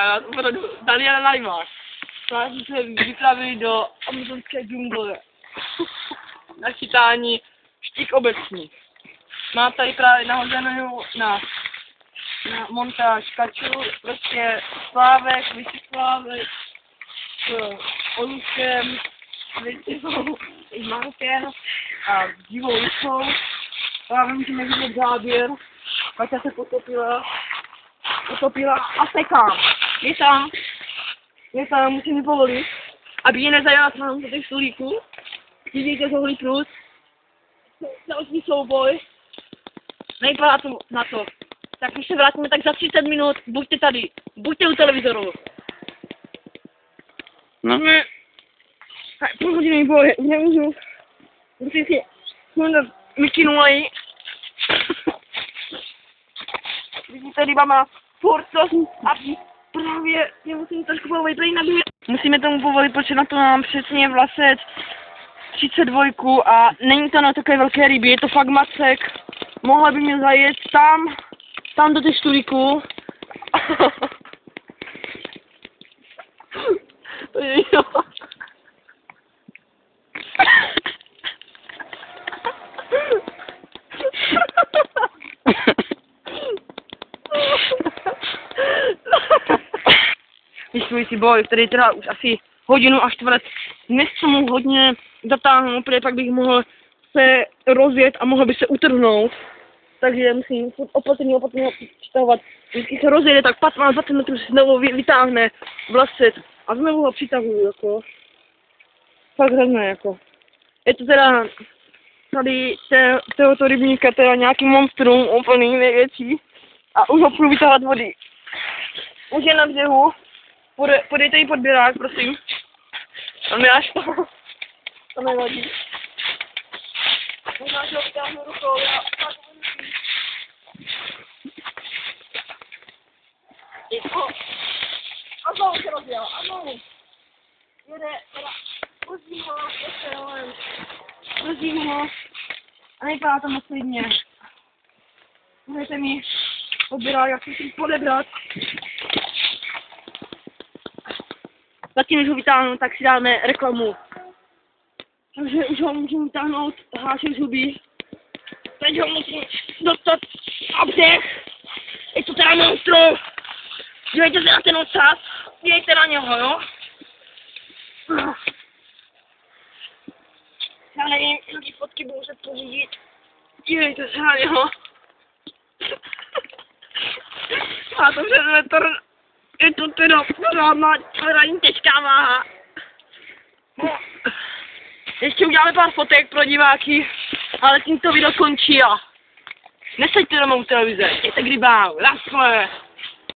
já opravdu Daniel Najmáš. Já jsme se vypravili do amazonské džungle. Na chytání štík obecní. Má tady právě nahozenou na montáž kaču, prostě slávek, vyšší slávek, s oluskem, většinou i mankem a divou rukou. Právě můžeme vidět záběr, Kaťa se potopila a sekám. Je tam, musím mi povolit, aby je nezajala tam do těch stolíků. Vidíte tohle prut, další souboj. Nejpadá to na to. Tak když se vrátíme, tak za 30 minut buďte tady, buďte u televizoru. No. Půl hodiny boje, nemůžu. Musím si sundat mikinu. Vidíte, ryba má furt to a právě já musím trošku povolit, prý nabíjet. Musíme tomu povolit, protože na to mám přesně vlasec 32 a není to na takové velké ryby, je to fakt macek. Mohla by mě zajet tam do těch stolíků. To je jo. Vyšlující boj, který trvá už asi hodinu a čtvrt. Dnes se mu hodně zatáhnout, protože pak bych mohl se rozjet a mohl by se utrhnout. Takže musím opatrně přitahovat. Když se rozjede, tak 15-20 metrů se znovu vytáhne vlasec a znovu ho přitahuju, jako. Fakt hrozné, jako. Je to teda tady tohoto rybníka teda nějaký monstrum, úplný největší. A už ho půjdu vytáhat vody. Už je na břehu. Podejte jí podběrák, prosím. Tam je až to nevadí. Možná, že ho vytáhnu rukou, já fakt uvidím. A znovu se rozjel, a znovu. Jede, teda, pustím ho, a nejpadá to moc lidně. Můžete mi podběrák, jak si podebrat. Zatím, když ho vytáhnu, tak si dáme reklamu. Takže už ho můžu vytáhnout, háček z huby. Teď ho musím dostat na břeh. Je to teda monstrum. Dívejte se na ten ocas. Dívejte na něho, jo? Já nevím, jaký fotky budu se pořídit. Dívejte se na něho. Má to přes metr. Je to teda pořádně těžká váha. Ještě uděláme pár fotek pro diváky, ale tím to video končí a nesaďte doma u televize, jděte k rybám, naschle.